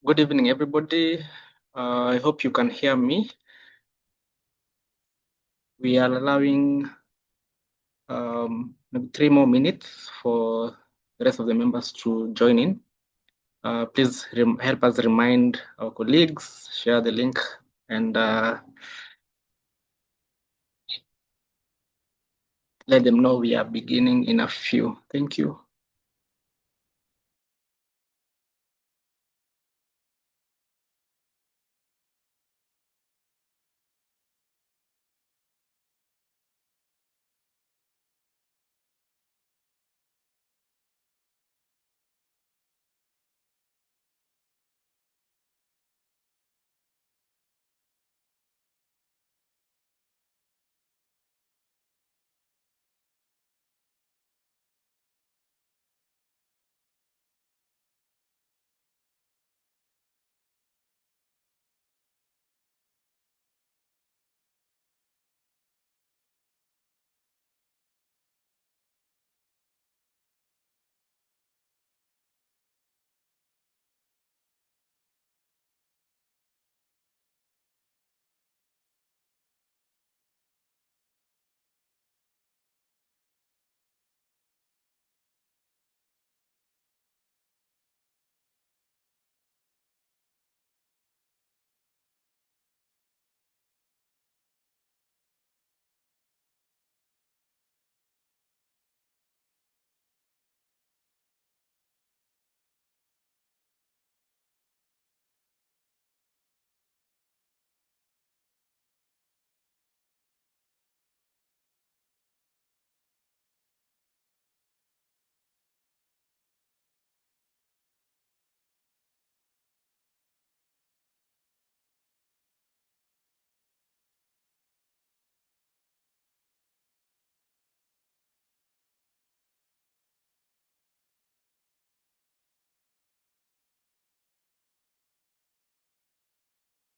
Good evening, everybody. I hope you can hear me. We are allowing maybe 3 more minutes for the rest of the members to join in. Please help us remind our colleagues, share the link, and let them know we are beginning in a few. Thank you.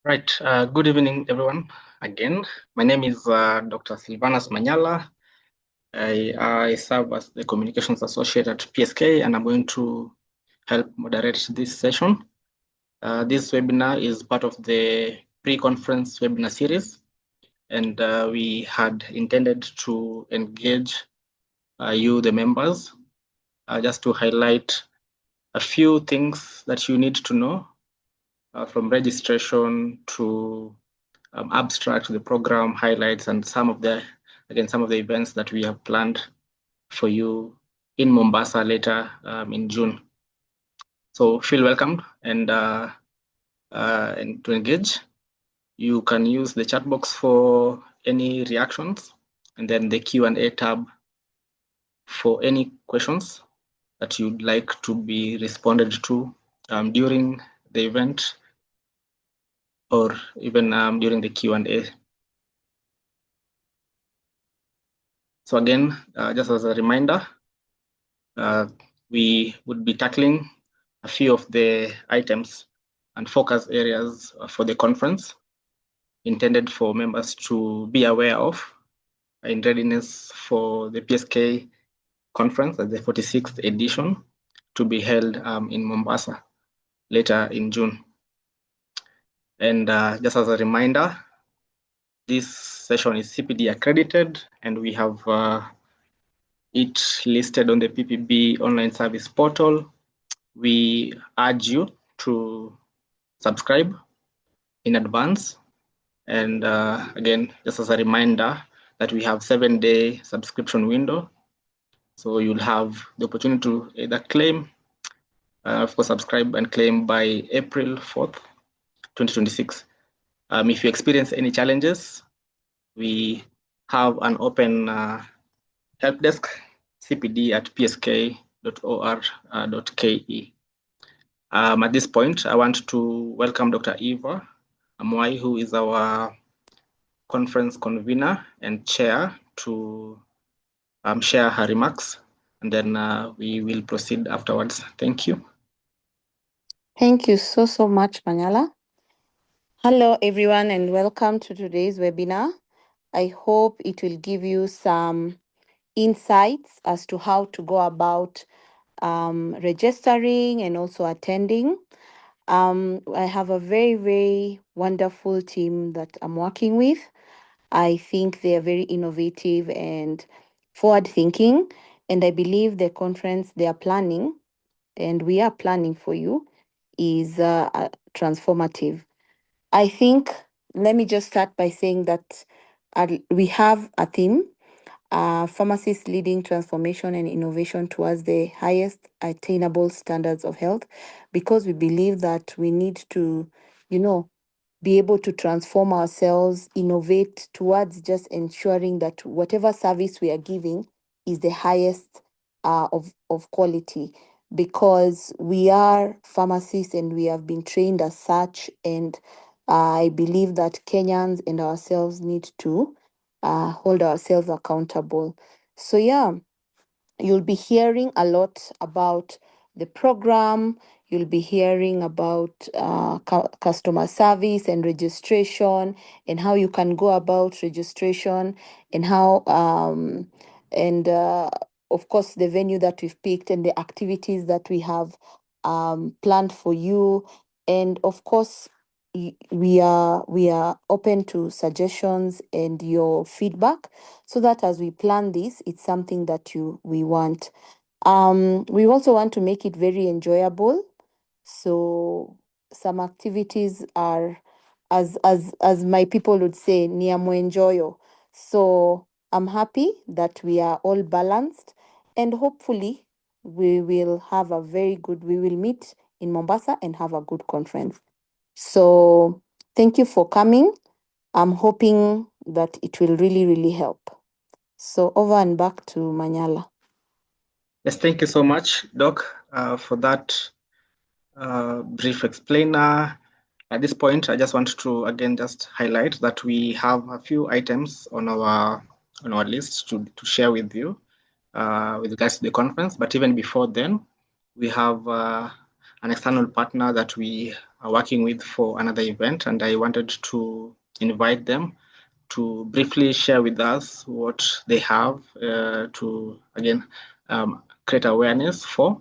Right. Good evening, everyone. Again, my name is Dr. Silvanus Manyala. I serve as the Communications Associate at PSK, and I'm going to help moderate this session. This webinar is part of the pre-conference webinar series, and we had intended to engage you, the members, just to highlight a few things that you need to know from registration to abstract, the program highlights, and some of the events that we have planned for you in Mombasa later in June. So feel welcome and to engage. You can use the chat box for any reactions, and then the Q&A tab for any questions that you'd like to be responded to during the event or even during the Q&A. So again, just as a reminder, we would be tackling a few of the items and focus areas for the conference intended for members to be aware of in readiness for the PSK conference at the 46th edition to be held in Mombasa later in June. And just as a reminder, this session is CPD accredited, and we have it listed on the PPB online service portal. We urge you to subscribe in advance. And again, just as a reminder that we have 7-day subscription window. So you'll have the opportunity to either claim, of course, subscribe and claim by April 4th, 2026. If you experience any challenges, we have an open help desk, cpd@psk.or.ke. At this point, I want to welcome Dr. Eva Amwai, who is our conference convener and chair, to share her remarks, and then we will proceed afterwards. Thank you. Thank you so much, Manyala. Hello, everyone, and welcome to today's webinar. I hope it will give you some insights as to how to go about registering and also attending. I have a very, very wonderful team that I'm working with. I think they are very innovative and forward thinking. And I believe the conference they are planning, and we are planning for you, is transformative. I think, let me just start by saying that we have a theme, pharmacists leading transformation and innovation towards the highest attainable standards of health, because we believe that we need to, you know, be able to transform ourselves, innovate towards just ensuring that whatever service we are giving is the highest of quality, because we are pharmacists and we have been trained as such. And I believe that Kenyans and ourselves need to hold ourselves accountable. So, yeah, you'll be hearing a lot about the program. You'll be hearing about customer service and registration, and how you can go about registration, and how, and of course, the venue that we've picked and the activities that we have planned for you. And of course, we are open to suggestions and your feedback, so that as we plan this, it's something that we want. We also want to make it very enjoyable. So some activities are, as my people would say, niamo enjoyo. So I'm happy that we are all balanced, and hopefully we will meet in Mombasa and have a good conference. So thank you for coming. I'm hoping that it will really, really help. So over and back to Manyala. Yes, thank you so much, Doc, for that brief explainer. At this point, I just want to again just highlight that we have a few items on our list to share with you with regards to the conference. But even before then, we have an external partner that we are working with for another event, and I wanted to invite them to briefly share with us what they have to again create awareness for.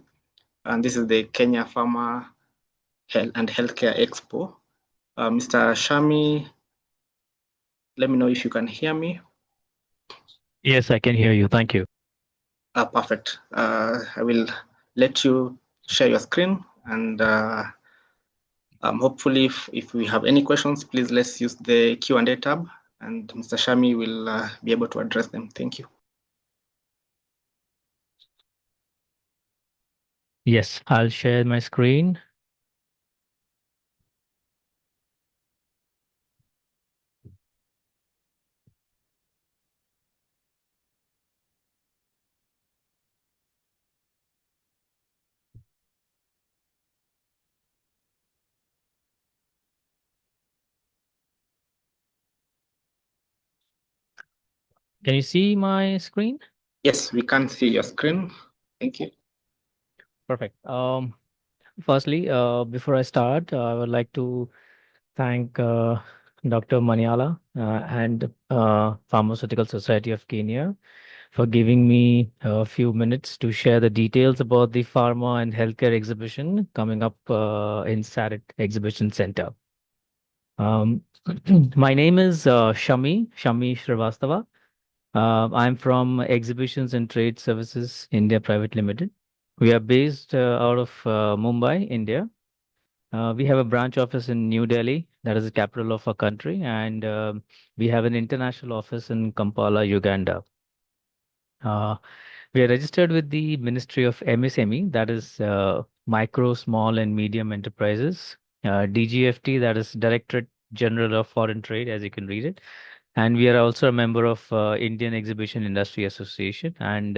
And this is the Kenya Pharma Health and Healthcare Expo. Mr. Shami, let me know if you can hear me. Yes, I can hear you. Thank you. Perfect. I will let you share your screen, and hopefully if we have any questions, please let's use the Q&A tab, and Mr. Shami will be able to address them. Thank you. Yes, I'll share my screen. Can you see my screen? Yes, we can see your screen. Thank you. Perfect. Firstly, before I start, I would like to thank Dr. Maniala and Pharmaceutical Society of Kenya for giving me a few minutes to share the details about the pharma and healthcare exhibition coming up in Sarit Exhibition Center. My name is Shami Shrivastava. I'm from Exhibitions and Trade Services India Private Limited. We are based out of Mumbai, India. We have a branch office in New Delhi, that is the capital of our country, and we have an international office in Kampala, Uganda. Uh, we are registered with the Ministry of MSME, that is Micro, Small, and Medium Enterprises. DGFT, that is Directorate General of Foreign Trade, as you can read it. And we are also a member of Indian Exhibition Industry Association and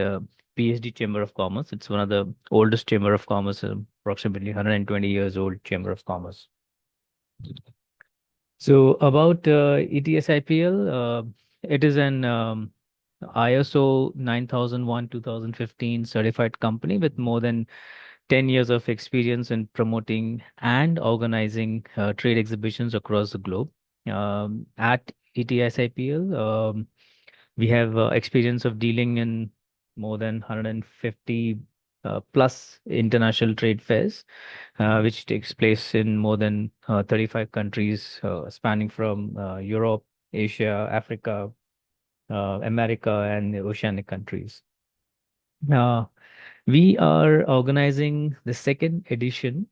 PSD Chamber of Commerce. It's one of the oldest Chamber of Commerce, approximately 120 years old Chamber of Commerce. So about ETSIPL, it is an ISO 9001-2015 certified company with more than 10 years of experience in promoting and organizing trade exhibitions across the globe. At ETSIPL, we have experience of dealing in more than 150 plus international trade fairs, which takes place in more than 35 countries, spanning from Europe, Asia, Africa, America, and the oceanic countries. Uh, we are organizing the second edition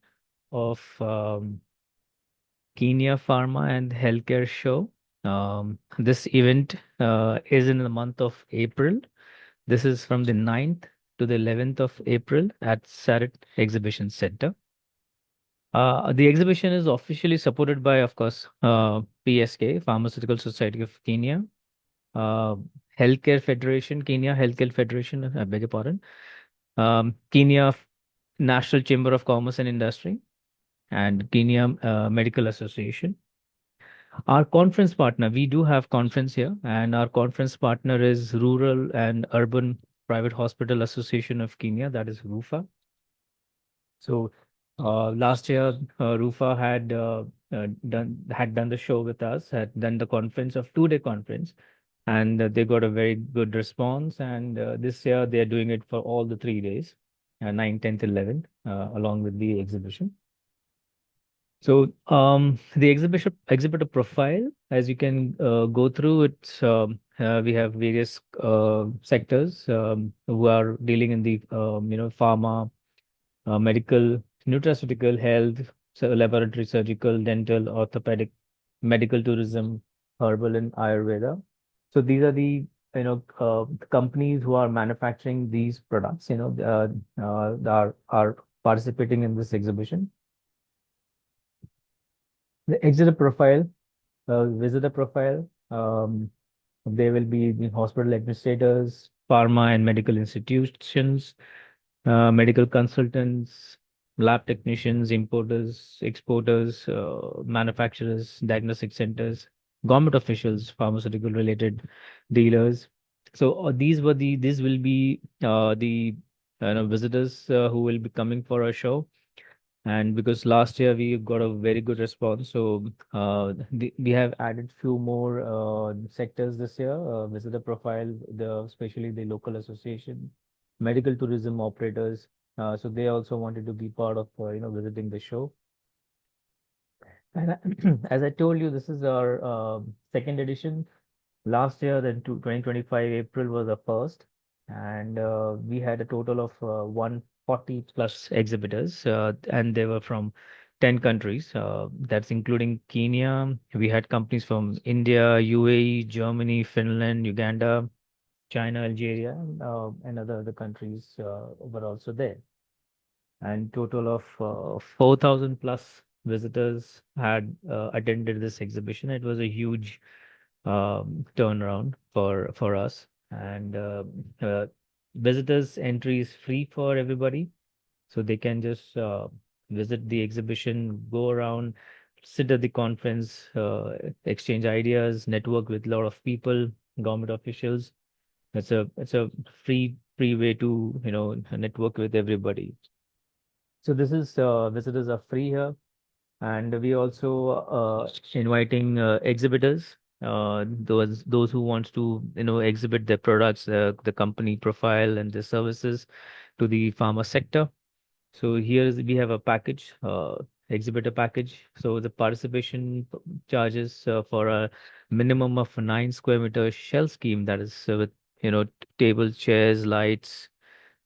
of Kenya Pharma and Healthcare Show. This event is in the month of April. This is from the 9th to the 11th of April at Sarit Exhibition Center. The exhibition is officially supported by, of course, PSK, Pharmaceutical Society of Kenya, uh, Healthcare Federation, Kenya Healthcare Federation, I beg your pardon, Kenya National Chamber of Commerce and Industry, and Kenya Medical Association. Our conference partner, we do have conference here, and our conference partner is Rural and Urban Private Hospital Association of Kenya, that is RUFA. So last year, RUFA had done the show with us, had done the conference of 2-day conference, and they got a very good response. And this year they are doing it for all the 3 days, 9, 10th, 11th, along with the exhibition. So the exhibitor profile, as you can go through it, we have various sectors who are dealing in the pharma, medical, nutraceutical, health, so laboratory, surgical, dental, orthopedic, medical tourism, herbal, and Ayurveda. So these are the companies who are manufacturing these products. Are participating in this exhibition. The exhibitor profile, visitor profile. There will be the hospital administrators, pharma and medical institutions, medical consultants, lab technicians, importers, exporters, manufacturers, diagnostic centers, government officials, pharmaceutical related dealers. So these will be the visitors who will be coming for our show. And because last year we got a very good response, so we have added few more sectors this year. Visitor profile, especially the local association, medical tourism operators. So they also wanted to be part of visiting the show. And as I told you, this is our second edition. Last year, then 2025 April was the first, and we had a total of 140 plus exhibitors, and they were from 10 countries. That's including Kenya. We had companies from India, UAE, Germany, Finland, Uganda, China, Algeria, and other countries were also there. And total of 4,000 plus visitors had attended this exhibition. It was a huge turnaround for us. And visitors entry is free for everybody, so they can just visit the exhibition, go around, sit at the conference, exchange ideas, network with a lot of people, government officials. It's a free way to network with everybody. So this is visitors are free here, and we also inviting exhibitors, those who wants to exhibit their products, the company profile and the services to the pharma sector. So we have a package, exhibitor package. So the participation charges for a minimum of 9 square meter shell scheme, that is with table, chairs, lights,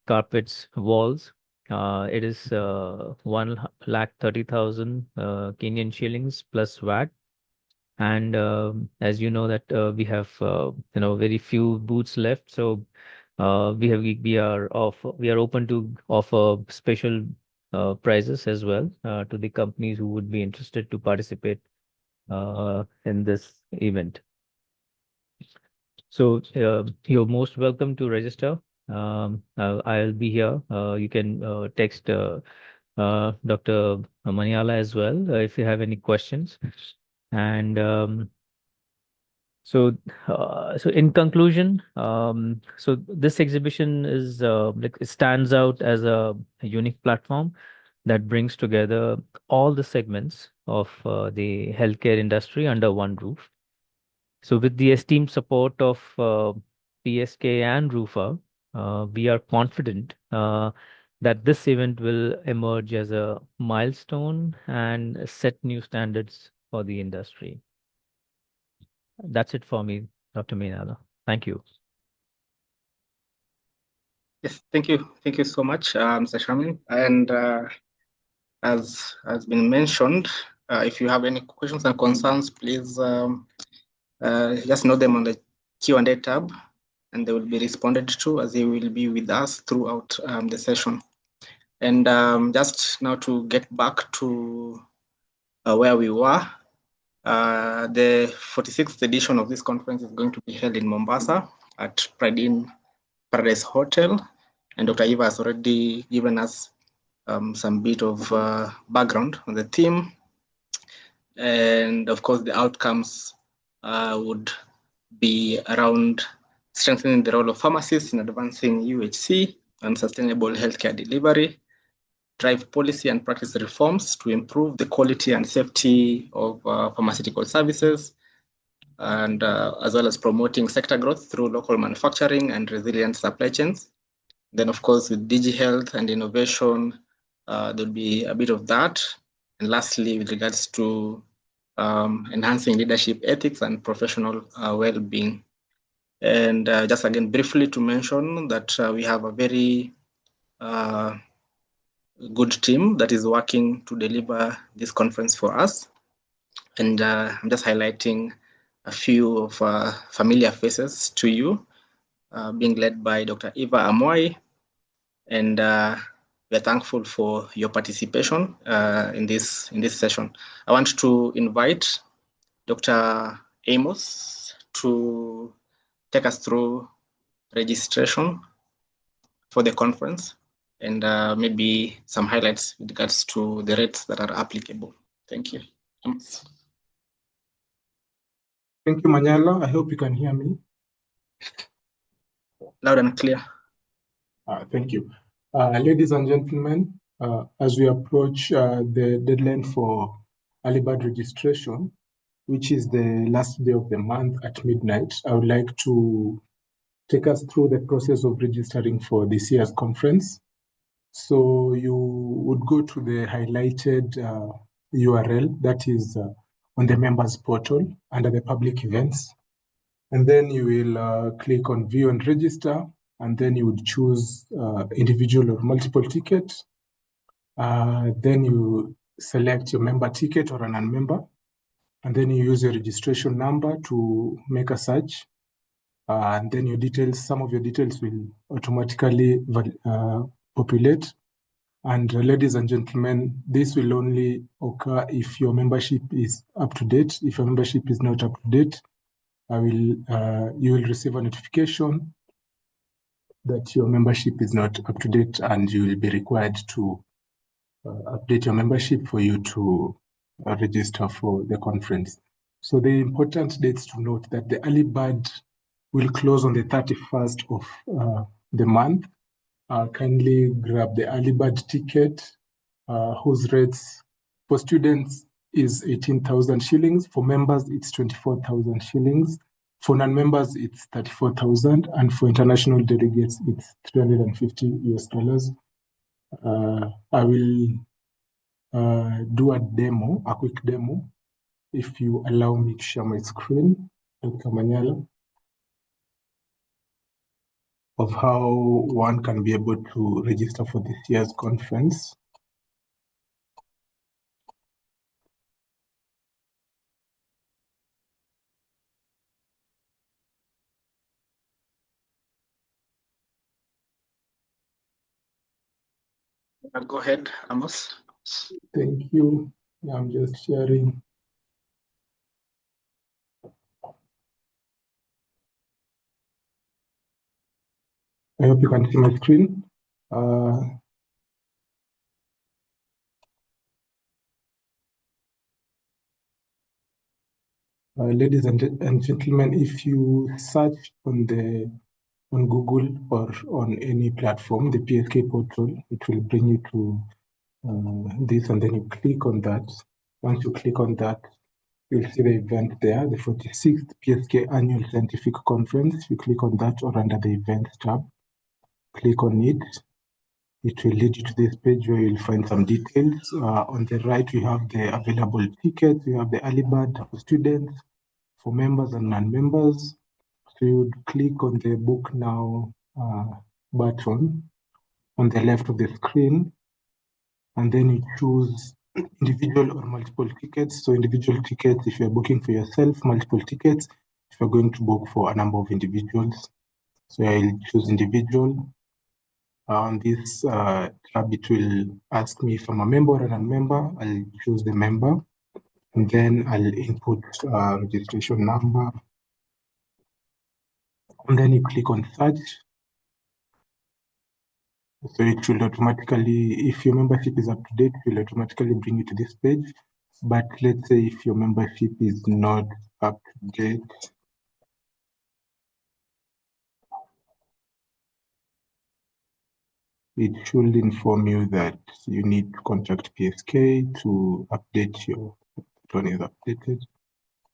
carpets, walls. It is 1,30,000 Kenyan shillings plus VAT. And as you know that we have very few booths left, so we are open to offer special prizes as well to the companies who would be interested to participate in this event. So you're most welcome to register. I'll be here. You can text Dr. Maniala as well if you have any questions. And so in conclusion, so this exhibition is like it stands out as a unique platform that brings together all the segments of the healthcare industry under one roof. So with the esteemed support of PSK and RUFA, we are confident that this event will emerge as a milestone and set new standards for the industry. That's it for me, Dr. Meenala. Thank you. Yes, thank you. Thank you so much, Mr. Shamin. And as has been mentioned, if you have any questions and concerns, please just note them on the Q&A tab, and they will be responded to as they will be with us throughout the session. And just now to get back to where we were, the 46th edition of this conference is going to be held in Mombasa at PrideInn Paradise Hotel. And Dr. Eva has already given us some bit of background on the theme. And of course, the outcomes would be around strengthening the role of pharmacists in advancing UHC and sustainable healthcare delivery, drive policy and practice reforms to improve the quality and safety of pharmaceutical services, and as well as promoting sector growth through local manufacturing and resilient supply chains. Then, of course, with DigiHealth and innovation, there'll be a bit of that. And lastly, with regards to enhancing leadership ethics and professional well-being. And just again, briefly to mention that we have a very good team that is working to deliver this conference for us. And I'm just highlighting a few of familiar faces to you, being led by Dr. Eva Amoy. And we're thankful for your participation in this session. I want to invite Dr. Amos to take us through registration for the conference and maybe some highlights with regards to the rates that are applicable. Thank you. Amos. Thank you, Manyala. I hope you can hear me. Loud and clear. Thank you. Ladies and gentlemen, as we approach the deadline for early bird registration, which is the last day of the month at midnight, I would like to take us through the process of registering for this year's conference. So you would go to the highlighted URL that is on the members portal under the public events. And then you will click on view and register, and then you would choose individual or multiple tickets. Then you select your member ticket or a non-member, and then you use your registration number to make a search. And then your details, some of your details will automatically populate. And ladies and gentlemen, this will only occur if your membership is up to date. If your membership is not up to date, you will receive a notification that your membership is not up to date, and you will be required to update your membership for you to register for the conference. So the important dates to note that the early bird will close on the 31st of the month. Kindly grab the early bird ticket, whose rates for students is 18,000 shillings. For members, it's 24,000 shillings. For non-members, it's 34,000. And for international delegates, it's $350. I will do a quick demo, if you allow me to share my screen, Dr. Manyala, of how one can be able to register for this year's conference. Go ahead, Amos. Thank you. I'm just sharing. I hope you can see my screen. Ladies and gentlemen, if you search on Google or on any platform, the PSK portal, it will bring you to this, and then you click on that. Once you click on that, you'll see the event there, the 46th PSK Annual Scientific Conference. You click on that or under the Events tab, click on it. It will lead you to this page where you'll find some details. On the right, we have the available tickets. We have the early bird for students, for members and non-members. So you would click on the book now button on the left of the screen, and then you choose individual or multiple tickets. So individual tickets if you're booking for yourself, multiple tickets if you're going to book for a number of individuals. So I'll choose individual. On this tab, it will ask me if I'm a member or a non-member. I'll choose the member, and then I'll input registration number, and then you click on search. So it will automatically, if your membership is up to date, it will automatically bring you to this page. But let's say if your membership is not up to date, it should inform you that you need to contact PSK to update your one is updated.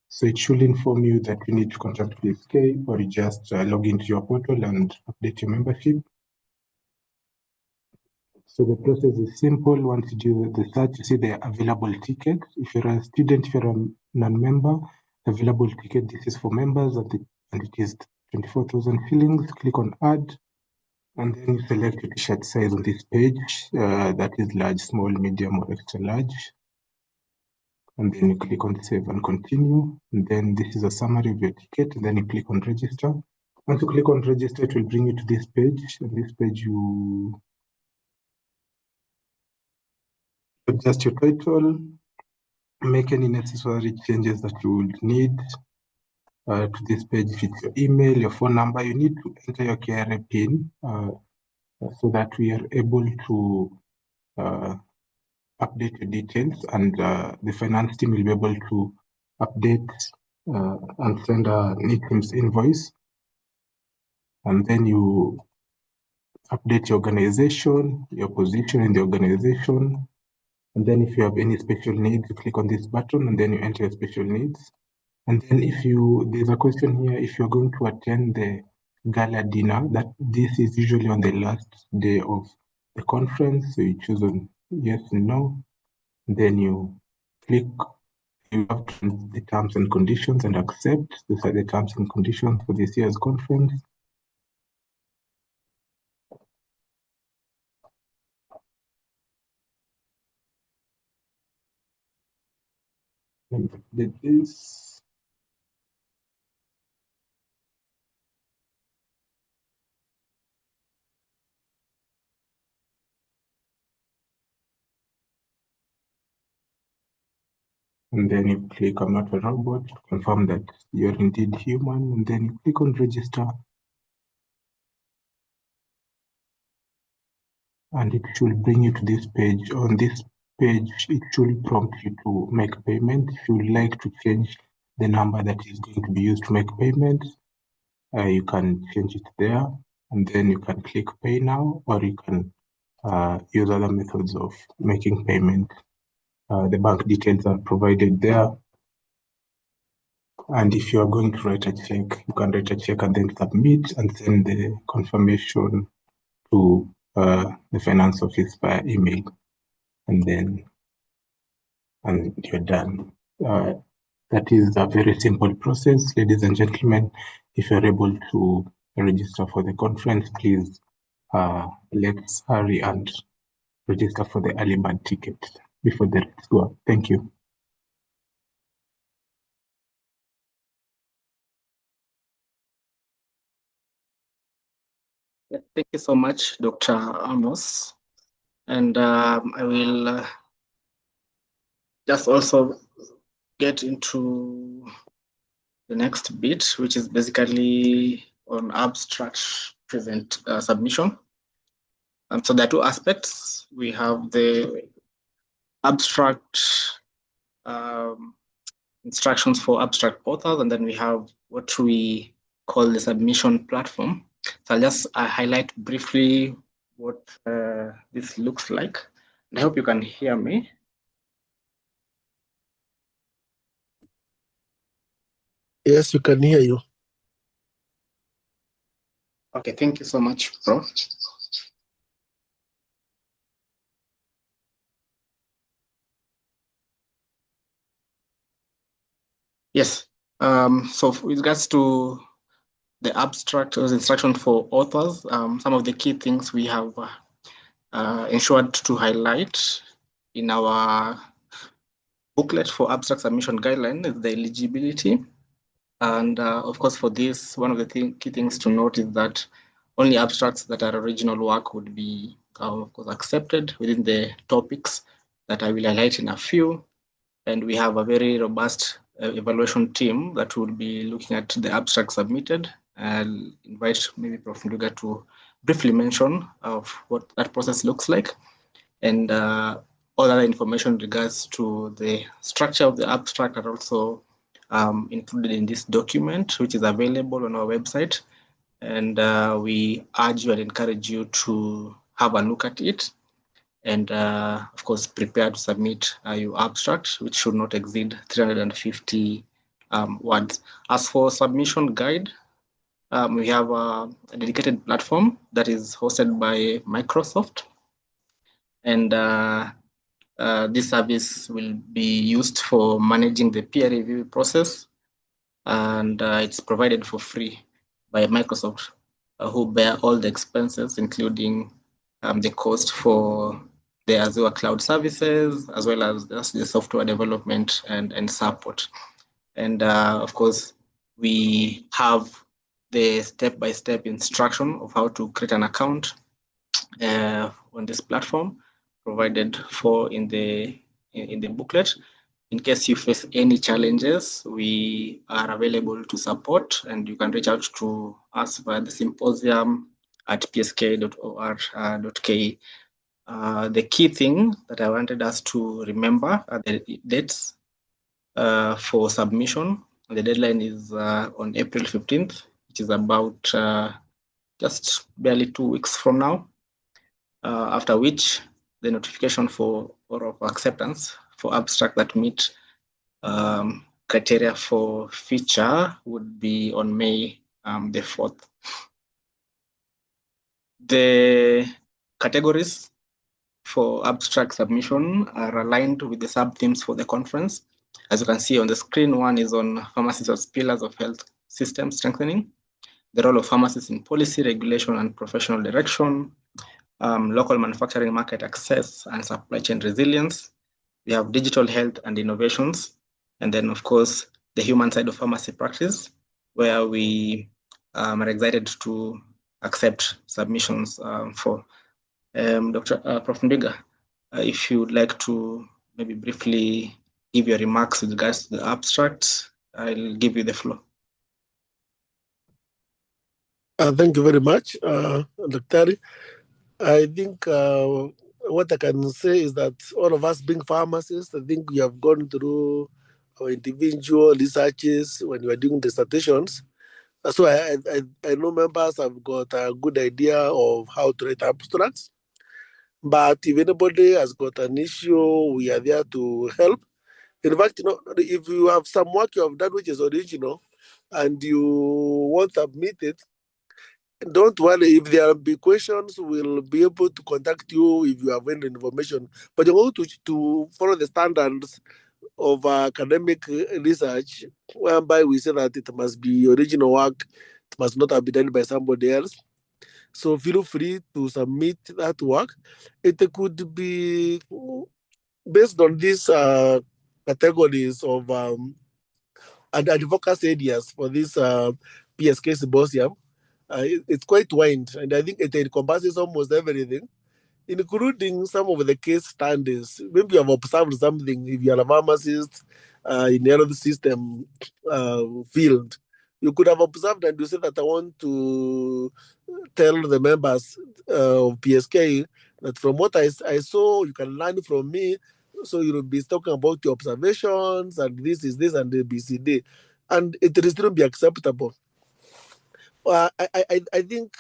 So it should inform you that you need to contact PSK, or you just log into your portal and update your membership. So the process is simple. Once you do the search, you see the available tickets. If you're a student, if you're a non-member, available ticket, this is for members, and it is 24,000 shillings. Click on add, and then you select your t-shirt size on this page. That is large, small, medium, or extra large. And then you click on save and continue. And then this is a summary of your ticket. And then you click on register. Once you click on register, it will bring you to this page. And this page, you adjust your title, make any necessary changes that you would need to this page. If it's your email, your phone number, you need to enter your KRA PIN so that we are able to update your details, and the finance team will be able to update and send a NITIMS invoice. And then you update your organization, your position in the organization. And then if you have any special needs, you click on this button and then you enter your special needs. And then there's a question here, if you're going to attend the gala dinner, that this is usually on the last day of the conference. So you choose on yes and no. And then you click, you have the terms and conditions and accept. These are the terms and conditions for this year's conference. Let me update this. And then you click I'm not a robot to confirm that you're indeed human, and then you click on register, and it should bring you to this page. On this page, it should prompt you to make payment. If you would like to change the number that is going to be used to make payment, you can change it there, and then you can click pay now, or you can use other methods of making payment. The bank details are provided there. And if you are going to write a check, you can write a check and then submit and send the confirmation to the finance office via email, and you're done. That is a very simple process, ladies and gentlemen. If you're able to register for the conference, please let's hurry and register for the early bird ticket before the rates go up. Thank you. Thank you so much, Dr. Amos. And I will just also get into the next bit, which is basically on abstract present submission. So there are two aspects. We have the abstract instructions for abstract authors, and then we have what we call the submission platform. So I'll just highlight briefly what this looks like. And I hope you can hear me. Yes, we can hear you. Okay, thank you so much, Prof. Yes. So with regards to the abstract or instruction for authors, some of the key things we have ensured to highlight in our booklet for abstract submission guideline is the eligibility. And of course, for this, one of the key things to note is that only abstracts that are original work would be, of course, accepted within the topics that I will highlight in a few. And we have a very robust evaluation team that will be looking at the abstract submitted. I'll invite maybe Prof. Nduga to briefly mention of what that process looks like, and all other information in regards to the structure of the abstract are also included in this document, which is available on our website. And we urge you and encourage you to have a look at it. And of course, prepare to submit your abstract, which should not exceed 350 words. As for submission guide, we have a dedicated platform that is hosted by Microsoft. And this service will be used for managing the peer review process. And it's provided for free by Microsoft, who bear all the expenses, including the cost for the Azure cloud services, as well as the software development and support. And of course, we have the step-by-step instruction of how to create an account on this platform, provided for in the booklet. In case you face any challenges, we are available to support, and you can reach out to us via the symposium at psk.or.ke. The key thing that I wanted us to remember are the dates for submission. The deadline is on April 15th, which is about just barely 2 weeks from now, after which the notification for or of acceptance for abstract that meet criteria for feature would be on May the 4th. The categories for abstract submission are aligned with the sub-themes for the conference. As you can see on the screen, one is on pharmacists as pillars of health system strengthening, the role of pharmacists in policy, regulation, and professional direction, local manufacturing market access and supply chain resilience. We have digital health and innovations. And then, of course, the human side of pharmacy practice, where we are excited to accept submissions for. Prof. Nduga, if you would like to maybe briefly give your remarks with regards to the abstract, I'll give you the floor. Thank you very much, Dr. I think what I can say is that all of us being pharmacists, I think we have gone through our individual researches when we are doing dissertations. So I know members have got a good idea of how to write abstracts. But if anybody has got an issue, we are there to help. In fact, if you have some work you have done which is original and you want to submit it, don't worry. If there be questions, we'll be able to contact you if you have any information. But you're going to follow the standards of academic research, whereby we say that it must be original work, it must not have been done by somebody else. So feel free to submit that work. It could be based on these categories of advocacy areas for this PSK symposium. It's quite wide, and I think it encompasses almost everything, including some of the case studies. Maybe you have observed something if you are a pharmacist in the health system field. You could have observed and you say that I want to tell the members of PSK that from what I saw, you can learn from me. So you'll be talking about your observations and this is this and the BCD. And it will still be acceptable. I think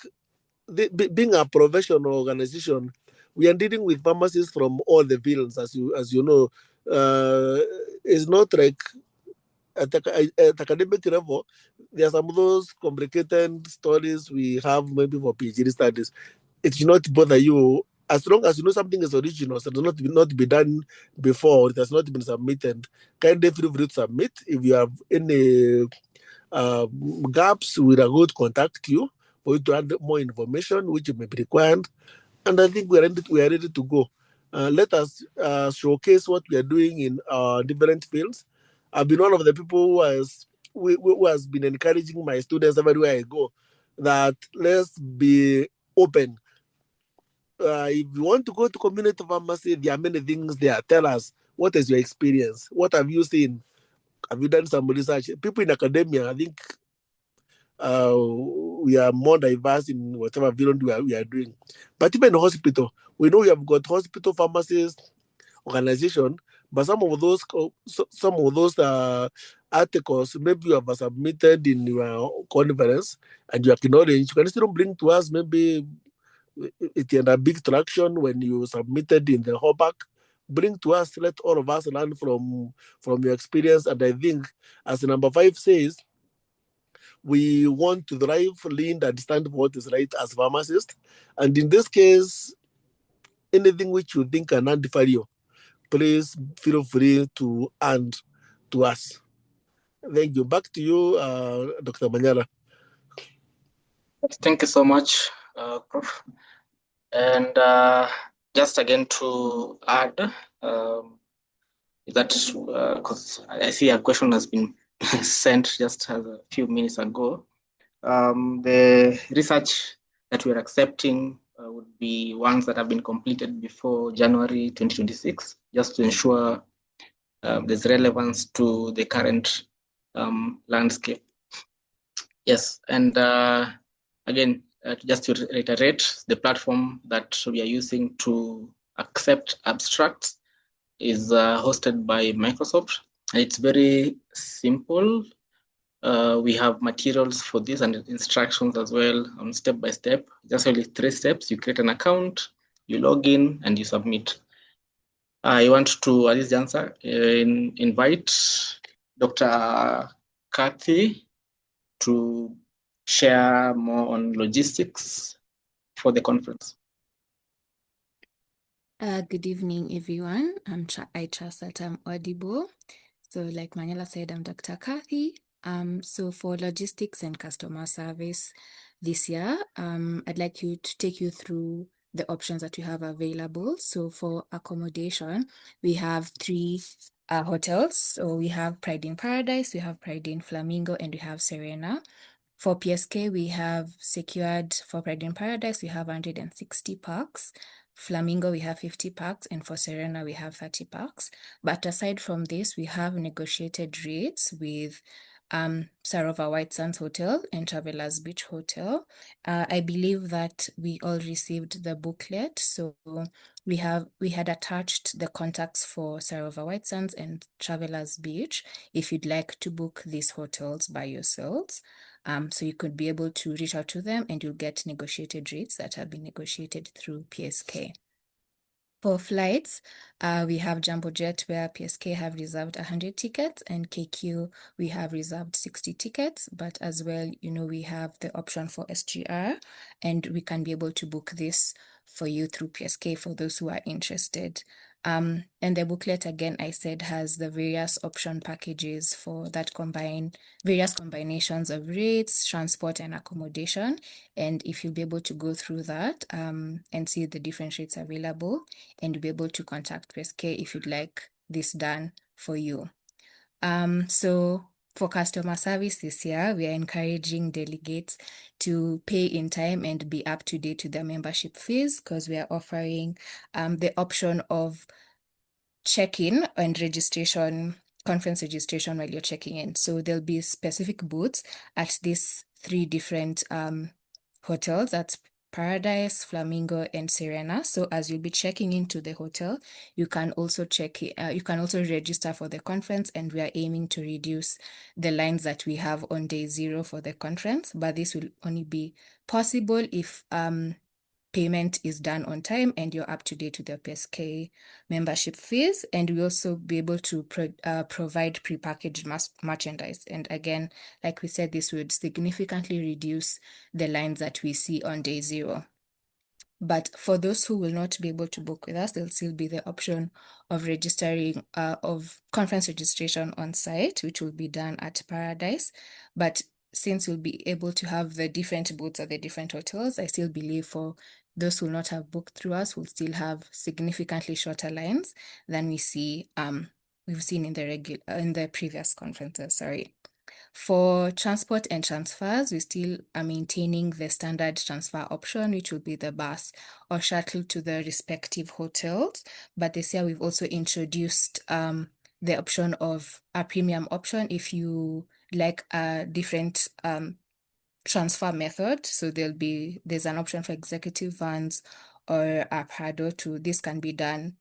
being a professional organization, we are dealing with pharmacists from all the fields, as you know. It's not like at academic level, there are some of those complicated stories we have maybe for PhD studies. It should not bother you as long as you know something is original, so it does not be done before, it has not been submitted, kindly feel free to submit. If you have any gaps, we are going to contact you for you to add more information which may be required. And I think we are ready to go. Let us showcase what we are doing in different fields. I've been one of the people who has been encouraging my students everywhere I go that let's be open. If you want to go to community pharmacy, there are many things there. Tell us, what is your experience? What have you seen? Have you done some research? People in academia, I think we are more diverse in whatever field we are doing. But even in hospital, we know we have got hospital pharmacists organization, but some of those articles maybe you have submitted in your conference and you acknowledge, you can still bring to us. Maybe it had a big traction when you submitted in the hallback. Bring to us, let all of us learn from your experience. And I think, as number 5 says, we want to drive, lean, and stand for what is right as pharmacists. And in this case, anything which you think can identify you, please feel free to hand to us. Thank you. Back to you, Dr. Manyara. Thank you so much, Prof. And just again to add that, because I see a question has been sent just a few minutes ago. The research that we're accepting would be ones that have been completed before January 2026, just to ensure there's relevance to the current landscape. Yes, and again, just to reiterate, the platform that we are using to accept abstracts is hosted by Microsoft. It's very simple. We have materials for this and instructions as well, step by step. Just only 3 steps. You create an account, you log in, and you submit. I want to, at this juncture, invite Dr. Kathy to share more on logistics for the conference. Good evening, everyone. I trust that I'm audible. So like Manila said, I'm Dr. Kathy. So for logistics and customer service this year, I'd like to take you through the options that we have available. So for accommodation, we have 3 hotels. So we have PrideInn Paradise, we have PrideInn Flamingo, and we have Serena. For PSK, we have secured for PrideInn Paradise, we have 160 packs. Flamingo, we have 50 packs, and for Serena, we have 30 packs. But aside from this, we have negotiated rates with Sarova White Sands Hotel and Travelers Beach Hotel. I believe that we all received the booklet, so we had attached the contacts for Sarova White Sands and Travelers Beach if you'd like to book these hotels by yourselves. So you could be able to reach out to them and you'll get negotiated rates that have been negotiated through PSK. For flights, we have Jumbo Jet where PSK have reserved 100 tickets and KQ we have reserved 60 tickets, but as well, we have the option for SGR and we can be able to book this for you through PSK for those who are interested. And the booklet, again, I said, has the various option packages for that combine various combinations of rates, transport, and accommodation. And if you'll be able to go through that and see the different rates available, and you'll be able to contact PSK if you'd like this done for you. So for customer service this year, we are encouraging delegates to pay in time and be up to date with their membership fees because we are offering the option of check-in and registration, conference registration while you're checking in. So there'll be specific booths at these 3 different hotels. That's Paradise, Flamingo, and Serena. So as you'll be checking into the hotel, you can also you can also register for the conference, and we are aiming to reduce the lines that we have on day 0 for the conference. But this will only be possible if payment is done on time and you're up to date with the PSK membership fees, and we also be able to provide prepackaged merchandise. And again, like we said, this would significantly reduce the lines that we see on day 0. But for those who will not be able to book with us, there'll still be the option of registering, of conference registration on site, which will be done at Paradise. But since you'll be able to have the different booths at the different hotels, I still believe for those who will not have booked through us, will still have significantly shorter lines than we've seen in the previous conferences. Sorry. For transport and transfers, we still are maintaining the standard transfer option, which will be the bus or shuttle to the respective hotels. But this year, we've also introduced the option of a premium option if you like a different transfer method. So there's an option for executive vans or a Prado too. This can be done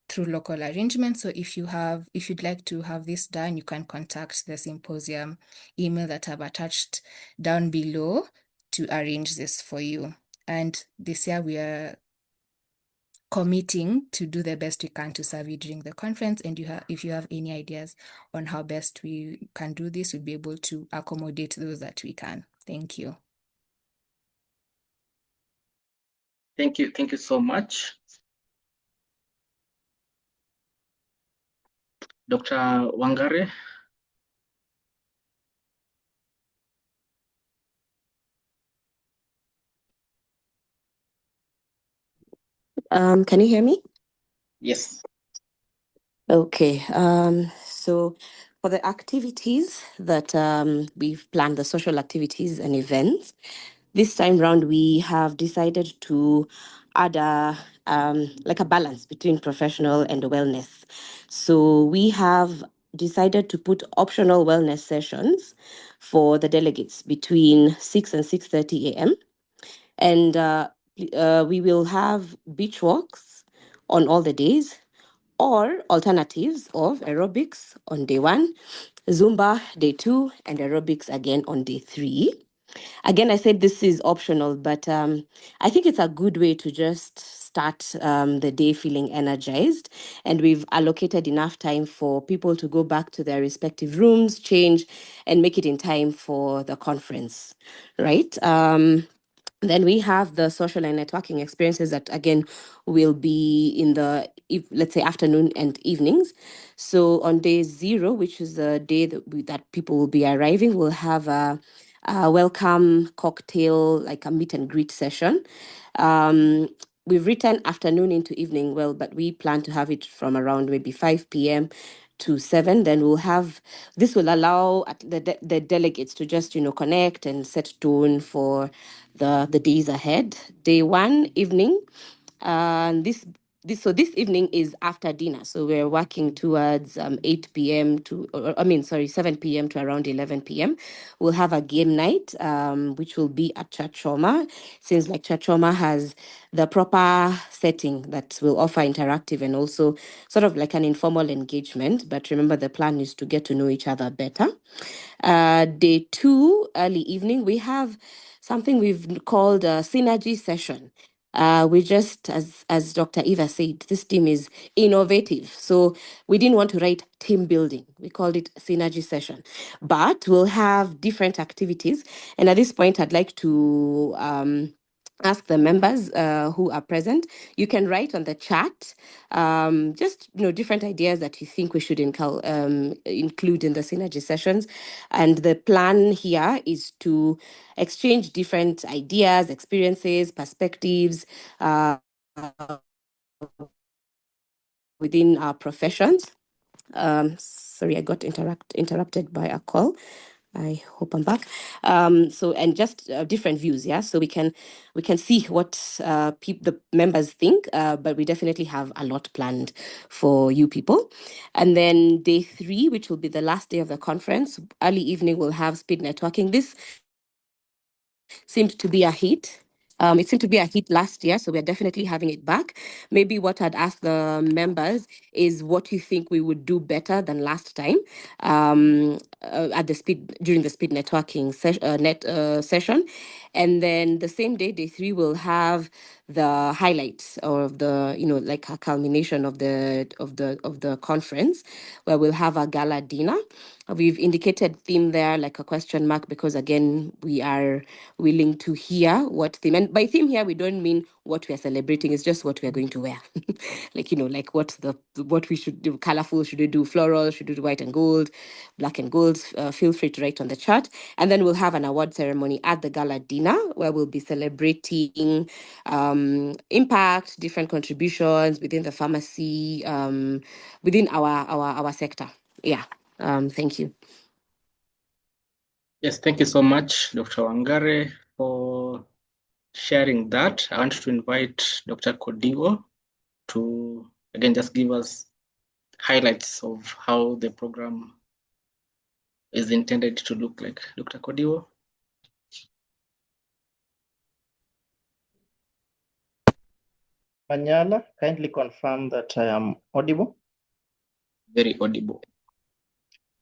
through local arrangements. So if you'd like to have this done, you can contact the symposium email that I've attached down below to arrange this for you. And this year we are committing to do the best we can to serve you during the conference. And if you have any ideas on how best we can do this, we'll be able to accommodate those that we can. Thank you. Thank you so much. Dr. Wangare. Can you hear me? Yes. Okay. So for the activities that we've planned, the social activities and events, this time round we have decided to add a balance between professional and wellness. So we have decided to put optional wellness sessions for the delegates between 6 and 6:30 a.m. And we will have beach walks on all the days, or alternatives of aerobics on day 1, Zumba day 2, and aerobics again on day 3. Again, I said this is optional, but I think it's a good way to just start the day feeling energized. And we've allocated enough time for people to go back to their respective rooms, change, and make it in time for the conference, right? Then we have the social and networking experiences that, again, will be in the, let's say, afternoon and evenings. So on day 0, which is the day that people will be arriving, we'll have a welcome cocktail, like a meet and greet session. We've written afternoon into evening, but we plan to have it from around maybe 5 p.m. to 7. Then this will allow the delegates to just, connect and set tone for the days ahead. Day 1 evening, and this evening is after dinner. So we're working towards 8 p.m. 7 p.m. to around 11 p.m. We'll have a game night, which will be at Chachoma. Since like Chachoma has the proper setting that will offer interactive and also sort of like an informal engagement. But remember, the plan is to get to know each other better. Day 2, early evening, we have something we've called a synergy session. We just, as Dr. Eva said, this team is innovative. So we didn't want to write team building. We called it synergy session. But we'll have different activities. And at this point, I'd like to ask the members who are present. You can write on the chat just different ideas that you think we should include in the synergy sessions. And the plan here is to exchange different ideas, experiences, perspectives within our professions. Sorry, I got interrupted by a call. I hope I'm back. And just different views, yeah. So we can see what the members think, but we definitely have a lot planned for you people. And then day 3, which will be the last day of the conference, early evening, we'll have speed networking. This seemed to be a hit. It seemed to be a hit last year, so we're definitely having it back. Maybe what I'd ask the members is what you think we would do better than last time during the speed networking session. And then the same day, day 3, we'll have the highlights of the, like a culmination of the conference, where we'll have a gala dinner. We've indicated theme there, like a question mark, because again, we are willing to hear what theme. And And by theme here, we don't mean what we are celebrating. It's just what we are going to wear. Like, like what we should do. Colorful, should we do floral? Should we do white and gold, black and gold? Feel free to write on the chat. And then we'll have an award ceremony at the gala dinner where we'll be celebrating impact, different contributions within the pharmacy, within our sector. Yeah. Thank you. Yes, thank you so much, Dr. Wangare, for sharing that. I want to invite Dr. Kodiwo to, again, just give us highlights of how the program is intended to look like. Dr. Kodiwo. Manyala, kindly confirm that I am audible. Very audible.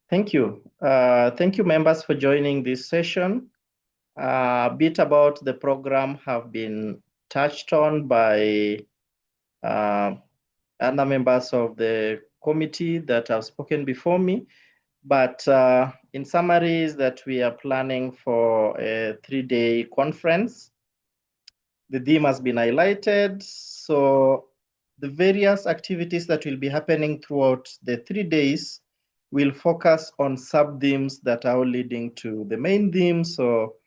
Thank you. Thank you, members, for joining this session. A bit about the program have been touched on by other members of the committee that have spoken before me. But in summary, is that we are planning for a 3-day conference. The theme has been highlighted. So the various activities that will be happening throughout the 3 days will focus on sub-themes that are all leading to the main theme. So,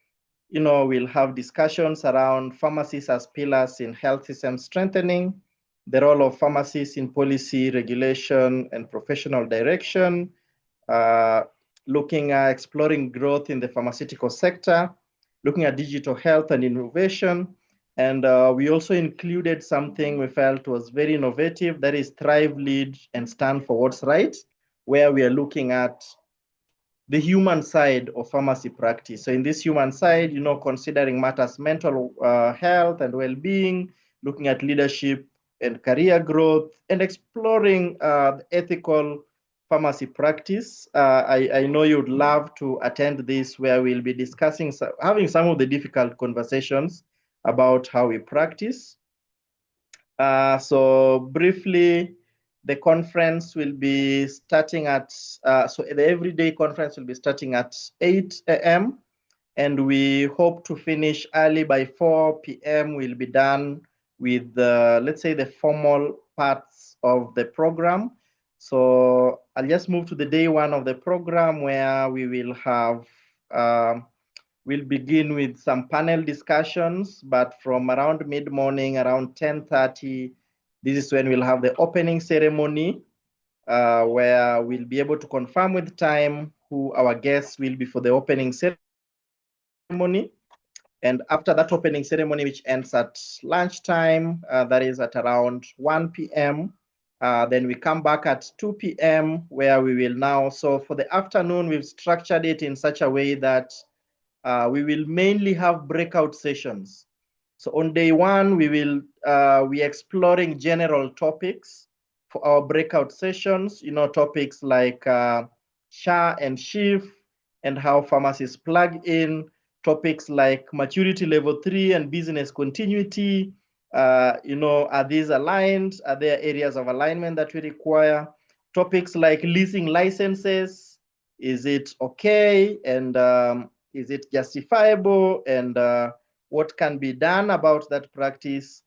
we'll have discussions around pharmacies as pillars in health system strengthening, the role of pharmacists in policy, regulation, and professional direction, looking at exploring growth in the pharmaceutical sector, looking at digital health and innovation. And we also included something we felt was very innovative, that is Thrive, Lead, and Stand for What's Right, where we are looking at the human side of pharmacy practice. So in this human side, considering matters mental health and well-being, looking at leadership and career growth, and exploring ethical pharmacy practice. I know you'd love to attend this, where we'll be discussing, having some of the difficult conversations about how we practice. So briefly, the conference will be starting at, so the everyday conference will be starting at 8 a.m. And we hope to finish early by 4 p.m. We'll be done with the, let's say, the formal parts of the program. So I'll just move to the day one of the program, where we will have, we'll begin with some panel discussions, but from around mid-morning, around 10:30, this is when we'll have the opening ceremony, where we'll be able to confirm with time who our guests will be for the opening ceremony. And after that opening ceremony, which ends at lunchtime, that is at around 1 p.m., then we come back at 2 p.m., where we will now, so for the afternoon, we've structured it in such a way that we will mainly have breakout sessions. So on day one, we exploring general topics for our breakout sessions, topics like SHA and SHIF and how pharmacists plug in, topics like maturity level 3 and business continuity. Are these aligned? Are there areas of alignment that we require? Topics like leasing licenses, is it okay? And is it justifiable? And what can be done about that practice?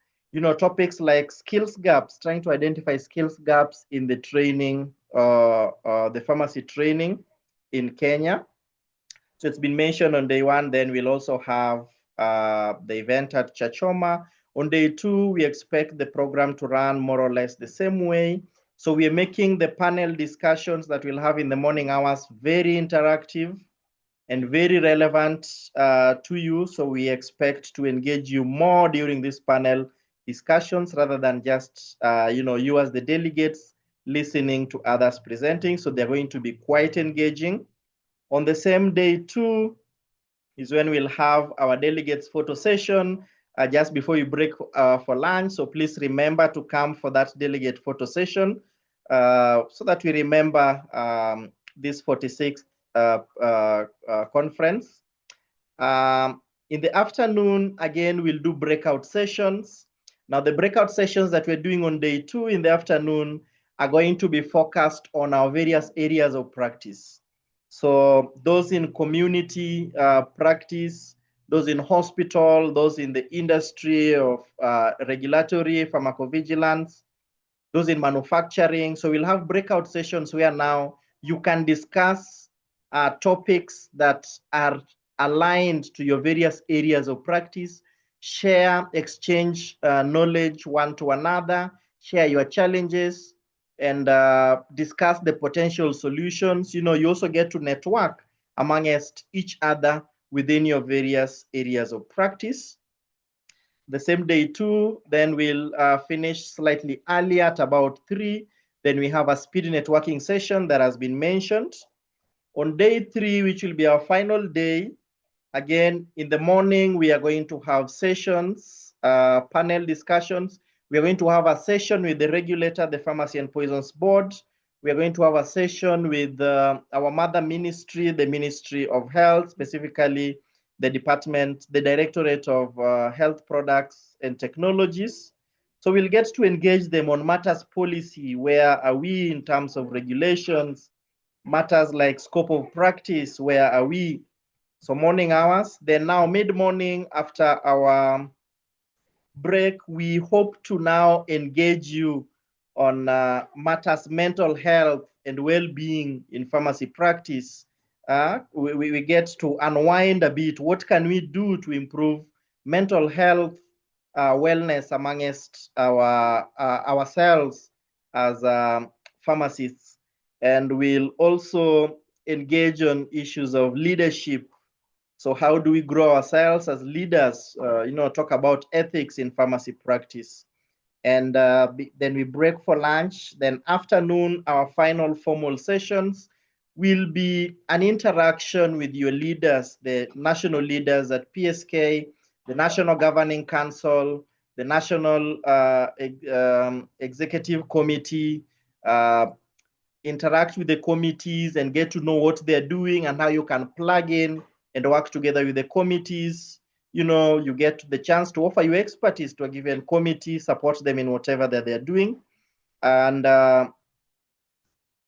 Topics like skills gaps, trying to identify skills gaps in the training, the pharmacy training in Kenya. So it's been mentioned on day one. Then we'll also have the event at Chachoma. On day two, we expect the program to run more or less the same way. So we are making the panel discussions that we'll have in the morning hours very interactive and very relevant to you. So we expect to engage you more during this panel discussions, rather than just, you as the delegates listening to others presenting. So they're going to be quite engaging. On the same day too is when we'll have our delegates photo session just before you break for lunch. So please remember to come for that delegate photo session so that we remember this 46th conference. In the afternoon, again, we'll do breakout sessions. Now, the breakout sessions that we're doing on day two in the afternoon are going to be focused on our various areas of practice. So those in community practice, those in hospital, those in the industry of regulatory pharmacovigilance, those in manufacturing. So we'll have breakout sessions where now you can discuss topics that are aligned to your various areas of practice, share, exchange knowledge one to another, share your challenges, and discuss the potential solutions. You also get to network amongst each other within your various areas of practice. The same day too, then we'll finish slightly early at about 3. Then we have a speed networking session that has been mentioned. On day 3, which will be our final day, again, in the morning, we are going to have sessions, panel discussions. We are going to have a session with the regulator, the Pharmacy and Poisons Board. We are going to have a session with our mother ministry, the Ministry of Health, specifically the Directorate of Health Products and Technologies. So we'll get to engage them on matters policy. Where are we in terms of regulations? Matters like scope of practice, where are we? So morning hours. Then now mid-morning after our break, we hope to now engage you on matters mental health and well-being in pharmacy practice. We get to unwind a bit. What can we do to improve mental health wellness amongst ourselves as pharmacists? And we'll also engage on issues of leadership. So how do we grow ourselves as leaders? Talk about ethics in pharmacy practice. And then we break for lunch. Then afternoon, our final formal sessions will be an interaction with your leaders, the national leaders at PSK, the National Governing Council, the National Executive Committee, interact with the committees and get to know what they're doing and how you can plug in and work together with the committees. You get the chance to offer your expertise to a given committee, support them in whatever that they're doing. And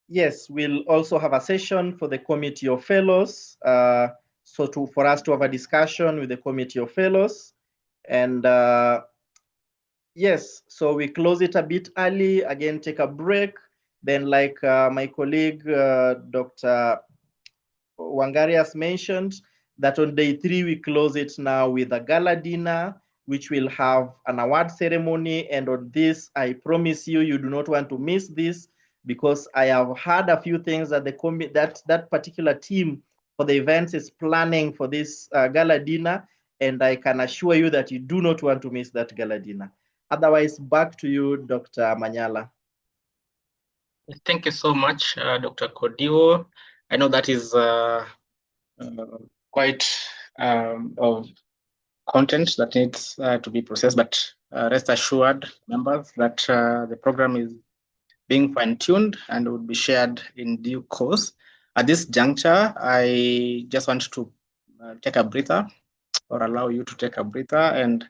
yes, we'll also have a session for the Committee of Fellows. For us to have a discussion with the Committee of Fellows. And yes, so we close it a bit early, again, take a break. Then like my colleague, Dr. Wangari has mentioned, that on day 3, we close it now with a gala dinner, which will have an award ceremony. And on this, I promise you, you do not want to miss this, because I have heard a few things that that particular team for the events is planning for this gala dinner. And I can assure you that you do not want to miss that gala dinner. Otherwise, back to you, Dr. Manyala. Thank you so much, Dr. Kodiwo. I know that is quite of content that needs to be processed, but rest assured, members, that the program is being fine-tuned and will be shared in due course. At this juncture, I just want to take a breather, or allow you to take a breather, and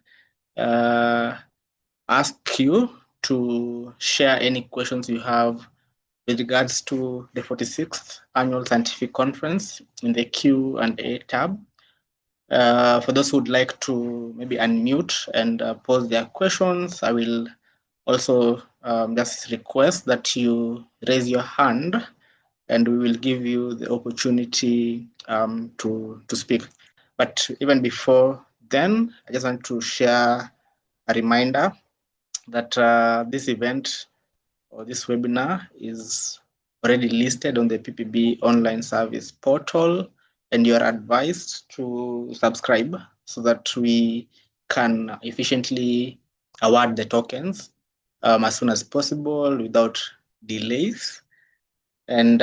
ask you to share any questions you have with regards to the 46th Annual Scientific Conference in the Q&A tab. For those who would like to maybe unmute and pose their questions, I will also just request that you raise your hand, and we will give you the opportunity to speak. But even before then, I just want to share a reminder that this event or this webinar is already listed on the PPB online service portal, and you are advised to subscribe so that we can efficiently award the tokens as soon as possible without delays. And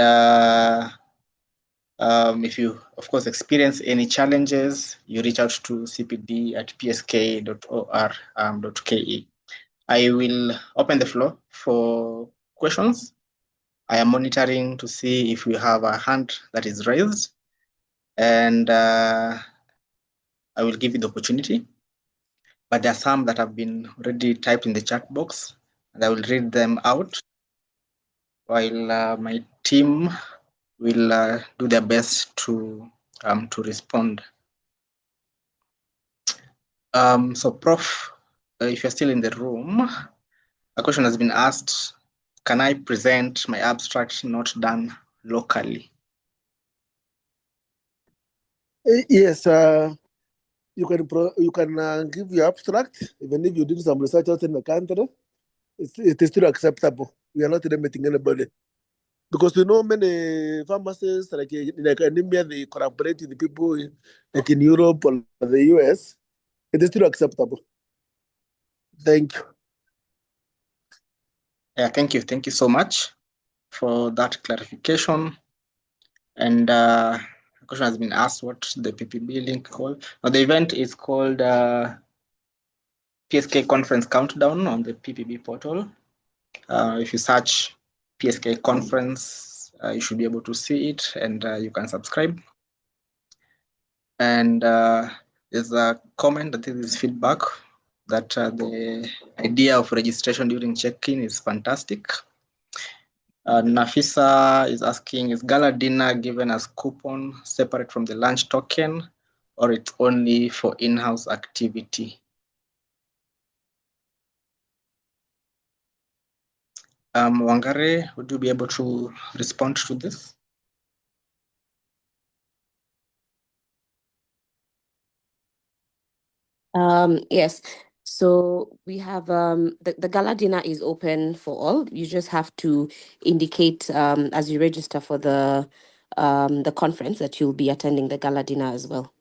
if you, of course, experience any challenges, you reach out to cpd@psk.or.ke. I will open the floor for questions. I am monitoring to see if we have a hand that is raised, and I will give you the opportunity. But there are some that have been already typed in the chat box, and I will read them out while my team will do their best to respond. So Prof, if you're still in the room, a question has been asked, can I present my abstract not done locally? Yes, you can give your abstract, even if you did some research out in the country. It is still acceptable. We are not limiting anybody. Because many pharmacists like anemia, they collaborate with the people like in Europe or the US. It is still acceptable. Thank you. Yeah, thank you. Thank you so much for that clarification. And a question has been asked, what the PPB link called? Now, the event is called PSK Conference Countdown on the PPB portal. If you search PSK Conference, you should be able to see it, and you can subscribe. And there's a comment that this is feedback that the idea of registration during check-in is fantastic. Nafisa is asking, is gala dinner given as coupon separate from the lunch token, or it's only for in-house activity? Wangare, would you be able to respond to this? Yes. So we have the gala dinner is open for all. You just have to indicate as you register for the conference that you'll be attending the gala dinner as well.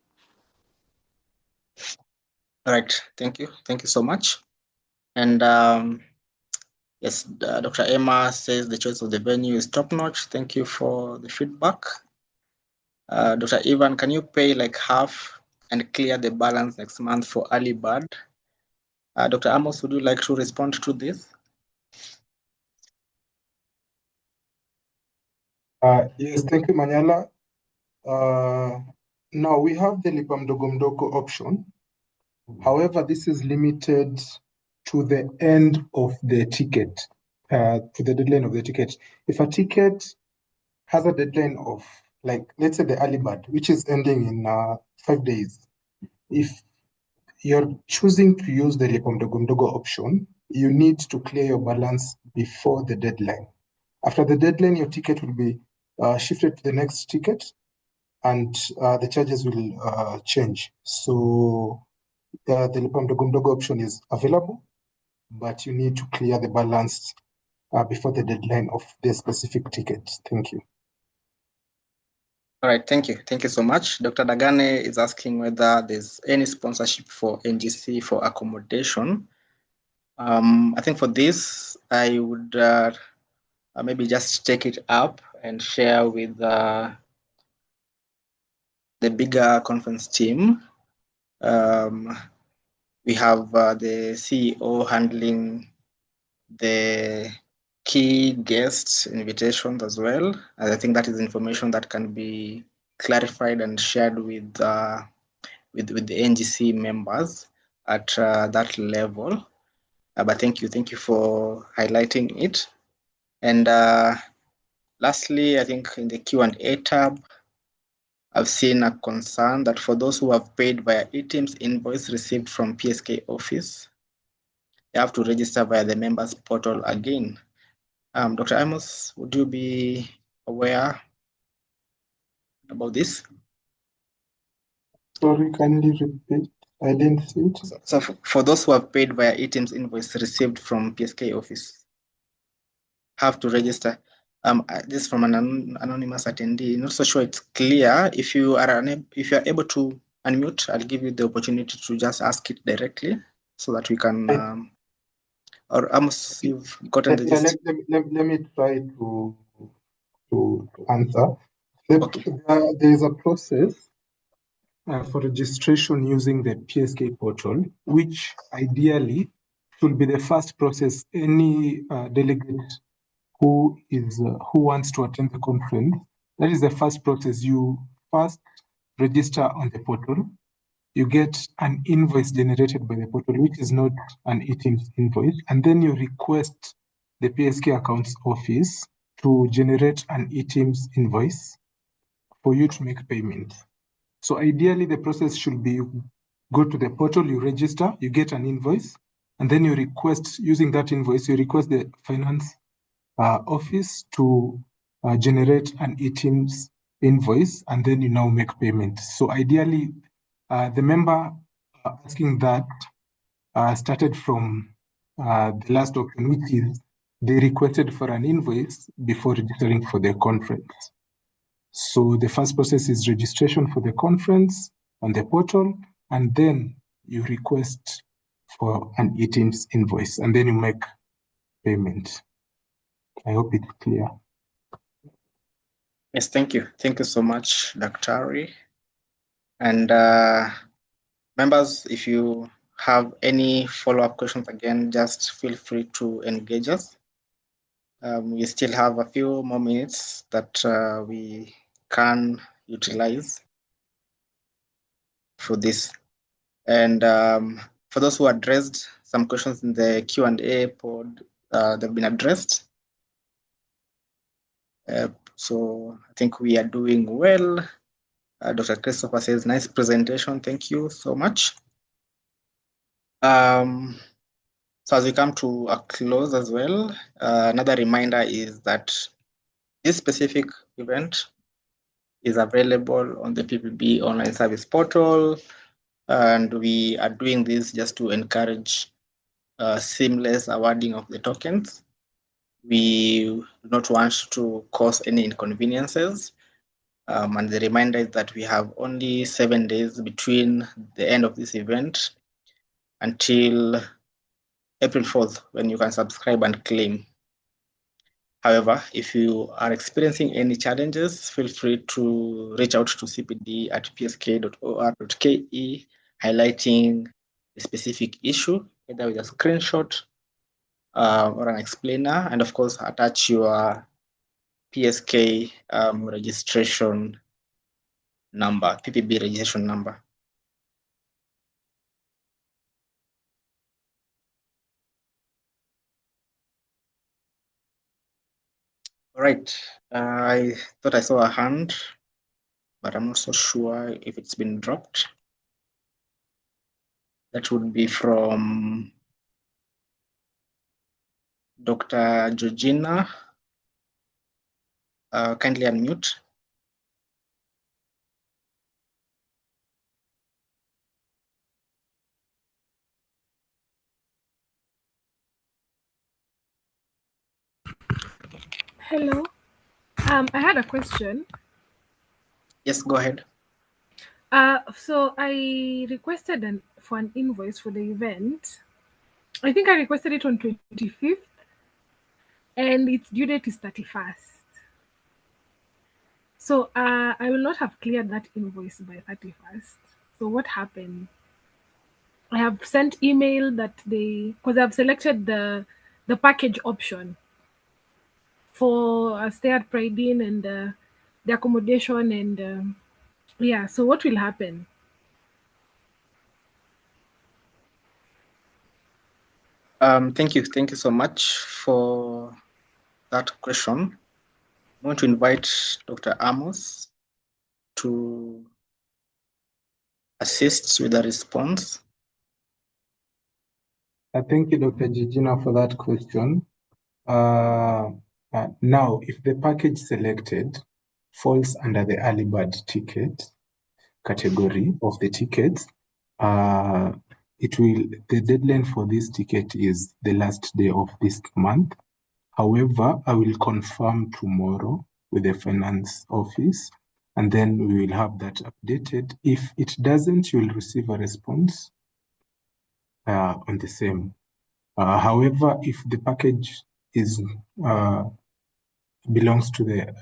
All right, thank you. Thank you so much. And yes, Dr. Emma says the choice of the venue is top-notch. Thank you for the feedback. Dr. Ivan, can you pay like half and clear the balance next month for early bird? Dr. Amos, would you like to respond to this? Yes, thank you, Manyala. Now we have the lipa mdogo mdogo option. However, this is limited to the end of the ticket, to the deadline of the ticket. If a ticket has a deadline of, like, let's say the early bird, which is ending in 5 days, if you're choosing to use the lipa mdogo mdogo option, you need to clear your balance before the deadline. After the deadline, your ticket will be shifted to the next ticket, and the charges will change. So the lipa mdogo mdogo option is available, but you need to clear the balance before the deadline of the specific ticket. Thank you. All right, thank you. Thank you so much. Dr. Dagane is asking whether there's any sponsorship for NGC for accommodation. I think for this, I would maybe just take it up and share with the bigger conference team. We have the CEO handling the key guests invitations as well. And I think that is information that can be clarified and shared with the NGC members at that level. But thank you for highlighting it. And lastly, I think in the Q&A tab, I've seen a concern that for those who have paid via eTeams invoice received from PSK office, they have to register via the members portal again. Dr. Amos, would you be aware about this? Sorry, kindly repeat. I didn't see it. So for those who have paid via eTeams invoice received from PSK office, have to register. This is from an anonymous attendee. Not so sure it's clear. If you are able to unmute, I'll give you the opportunity to just ask it directly so that we can. Or Amos, you've gotten the gist. Let me try to answer. There is a process for registration using the PSK portal, which ideally should be the first process any delegate who wants to attend the conference. That is the first process. You first register on the portal. You get an invoice generated by the portal, which is not an eTeams invoice, and then you request the PSK accounts office to generate an eTeams invoice for you to make payment. So ideally, the process should be go to the portal, you register, you get an invoice, and then you request, using that invoice, you request the finance office to generate an e-Teams invoice, and then you now make payment. So ideally, the member asking that started from the last option, which is they requested for an invoice before registering for the conference. So the first process is registration for the conference on the portal, and then you request for an e-Teams invoice, and then you make payment. I hope it's clear. Yes, thank you. Thank you so much, Dr. And members, if you have any follow-up questions, again, just feel free to engage us. We still have a few more minutes that we can utilize for this. And for those who addressed some questions in the Q&A pod, they've been addressed. So I think we are doing well. Dr. Christopher says, nice presentation. Thank you so much. So as we come to a close as well, another reminder is that this specific event is available on the PPB online service portal. And we are doing this just to encourage seamless awarding of the tokens. We do not want to cause any inconveniences. And the reminder is that we have only 7 days between the end of this event until April 4th, when you can subscribe and claim. However, if you are experiencing any challenges, feel free to reach out to CPD at psk.or.ke, highlighting a specific issue, either with a screenshot or an explainer, and of course, attach your PSK registration number, PPB registration number. All right, I thought I saw a hand, but I'm not so sure if it's been dropped. That would be from Dr. Georgina. Kindly unmute. Hello. I had a question. Yes, go ahead. So I requested for an invoice for the event. I think I requested it on 25th, and its due date is 31st. So I will not have cleared that invoice by 31st. So what happened? I have sent email that because I've selected the package option for a stay at PrideInn and the accommodation and yeah. So what will happen? Thank you so much for that question. I want to invite Dr. Amos to assist with the response. Thank you, Dr. Gigina, for that question. Now, if the package selected falls under the early bird ticket category of the tickets, the deadline for this ticket is the last day of this month. However, I will confirm tomorrow with the finance office, and then we will have that updated. If it doesn't, you will receive a response on the same. However, if the package belongs to the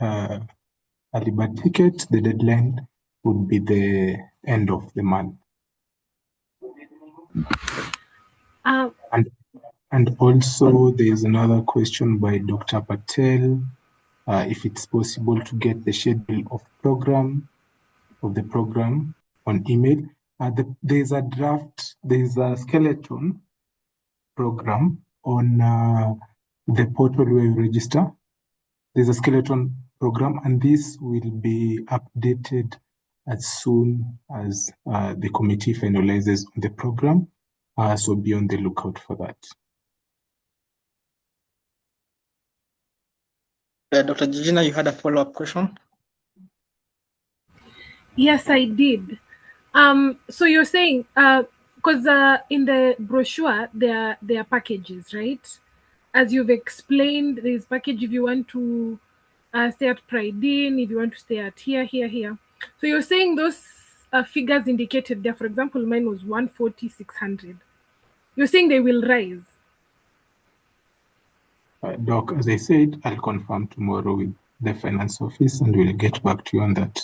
early bird ticket, the deadline would be the end of the month. And also, there is another question by Dr. Patel, if it's possible to get the schedule of the program on email. There's a skeleton program on the portal where you register. There's a skeleton program, and this will be updated as soon as the committee finalizes the program. So be on the lookout for that. Dr. Georgina, you had a follow-up question? Yes, I did. So you're saying, because in the brochure there are packages, right? As you've explained, there's package if you want to stay at PrideInn, if you want to stay at here. So you're saying those figures indicated there. For example, mine was 140, 600. You're saying they will rise. Doc, as I said, I'll confirm tomorrow with the finance office and we'll get back to you on that.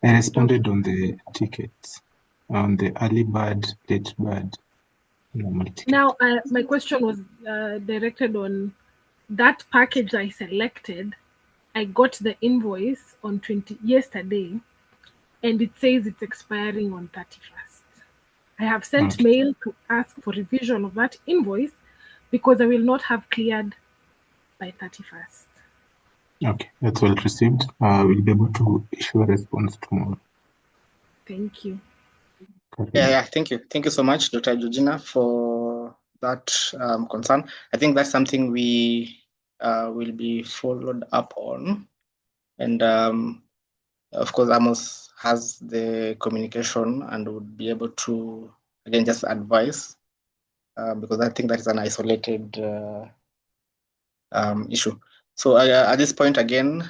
I responded on the tickets, on the early bird, late bird, normal ticket. Now, my question was directed on that package I selected. I got the invoice on yesterday, and it says it's expiring on 31st. I have sent mail to ask for revision of that invoice because I will not have cleared by 31st. Okay, that's well received. We'll be able to issue a response tomorrow. Thank you. Yeah, thank you. Thank you so much, Dr. Georgina, for that concern. I think that's something we will be followed up on. And of course, Amos has the communication and would be able to, again, just advise, because I think that is an isolated issue. So at this point, again,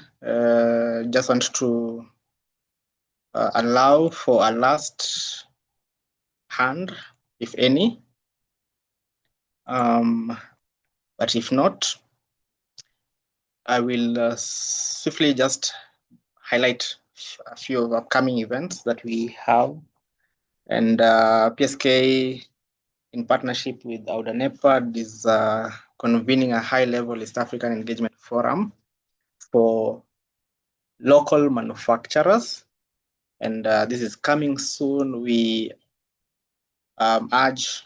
just want to allow for a last hand, if any. But if not, I will swiftly just highlight a few of upcoming events that we have. And PSK, in partnership with AUDA-NEPAD, is convening a high-level East African Engagement Forum for local manufacturers. And this is coming soon. We urge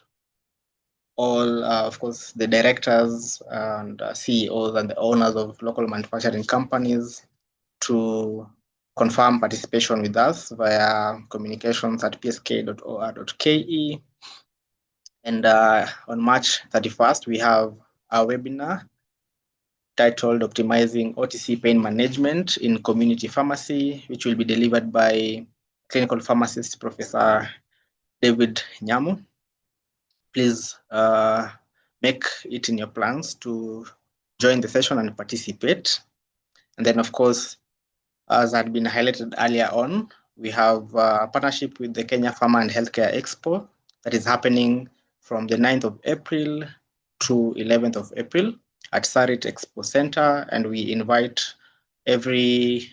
all, of course, the directors and CEOs and the owners of local manufacturing companies to confirm participation with us via communications at psk.or.ke. And on March 31st, we have a webinar titled Optimizing OTC Pain Management in Community Pharmacy, which will be delivered by clinical pharmacist Professor David Nyamu. Please make it in your plans to join the session and participate. And then, of course, as had been highlighted earlier on, we have a partnership with the Kenya Pharma and Healthcare Expo that is happening from the 9th of April to 11th of April at Sarit Expo Center, and we invite every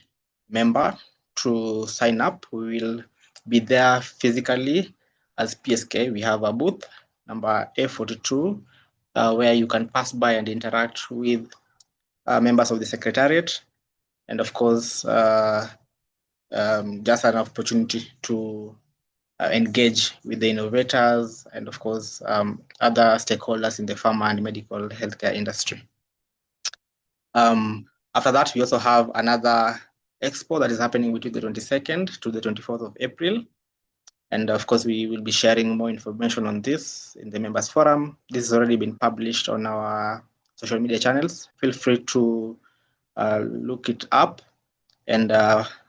member to sign up. We will be there physically as PSK. We have a booth, number A42, where you can pass by and interact with members of the Secretariat. And of course, just an opportunity to engage with the innovators and, of course, other stakeholders in the pharma and medical healthcare industry. After that, we also have another expo that is happening between the 22nd to the 24th of April. And of course, we will be sharing more information on this in the members forum. This has already been published on our social media channels. Feel free to look it up and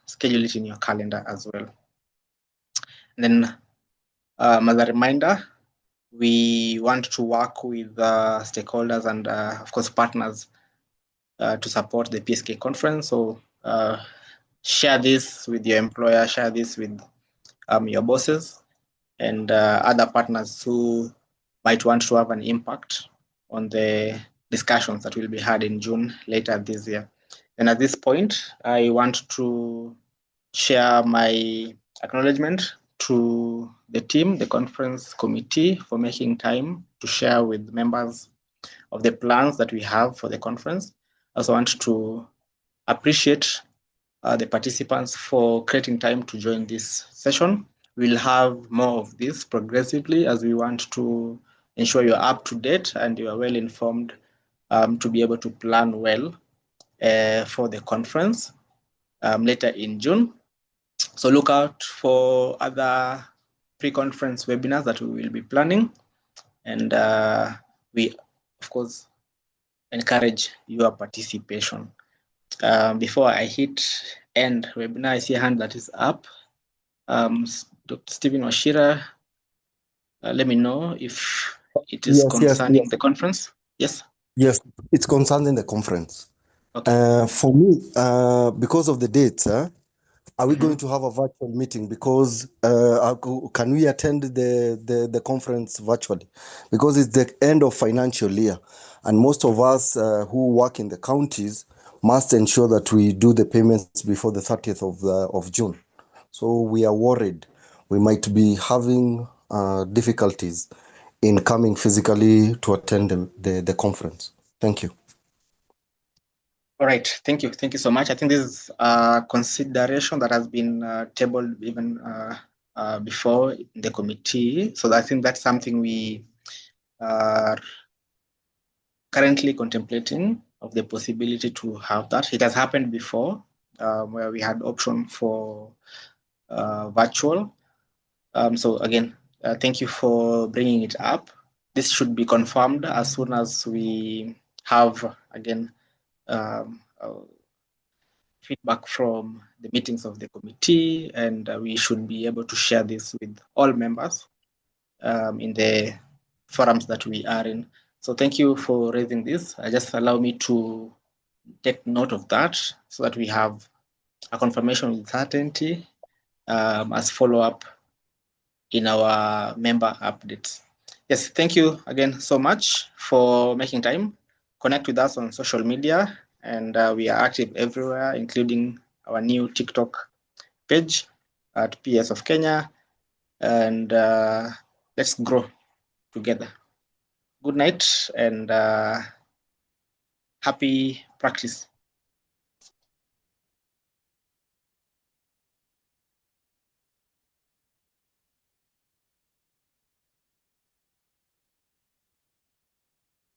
schedule it in your calendar as well. And then as a reminder, we want to work with stakeholders and of course partners to support the PSK conference. So share this with your employer, share this with your bosses and other partners who might want to have an impact on the discussions that will be had in June later this year. And at this point, I want to share my acknowledgement to the team, the conference committee, for making time to share with members of the plans that we have for the conference. I also want to appreciate the participants for creating time to join this session. We'll have more of this progressively as we want to ensure you're up to date and you are well informed to be able to plan well for the conference later in June. So look out for other pre-conference webinars that we will be planning. And we, of course, encourage your participation. Before I hit end webinar, I see a hand that is up. Dr. Stephen Oshira, let me know if it is concerning the conference. Yes? Yes, it's concerning the conference. Okay. For me, because of the dates, are we going to have a virtual meeting? Because can we attend the conference virtually? Because it's the end of financial year, and most of us who work in the counties must ensure that we do the payments before the 30th of June. So we are worried we might be having difficulties in coming physically to attend the conference. Thank you. All right, thank you. Thank you so much. I think this is a consideration that has been tabled even before in the committee. So I think that's something we are currently contemplating of the possibility to have that. It has happened before where we had option for virtual. So again, thank you for bringing it up. This should be confirmed as soon as we have, again, feedback from the meetings of the committee, and we should be able to share this with all members in the forums that we are in. So thank you for raising this. Just allow me to take note of that so that we have a confirmation with certainty as follow-up in our member updates. Yes, thank you again so much for making time. Connect with us on social media, and we are active everywhere, including our new TikTok page at PS of Kenya, and let's grow together. Good night and happy practice.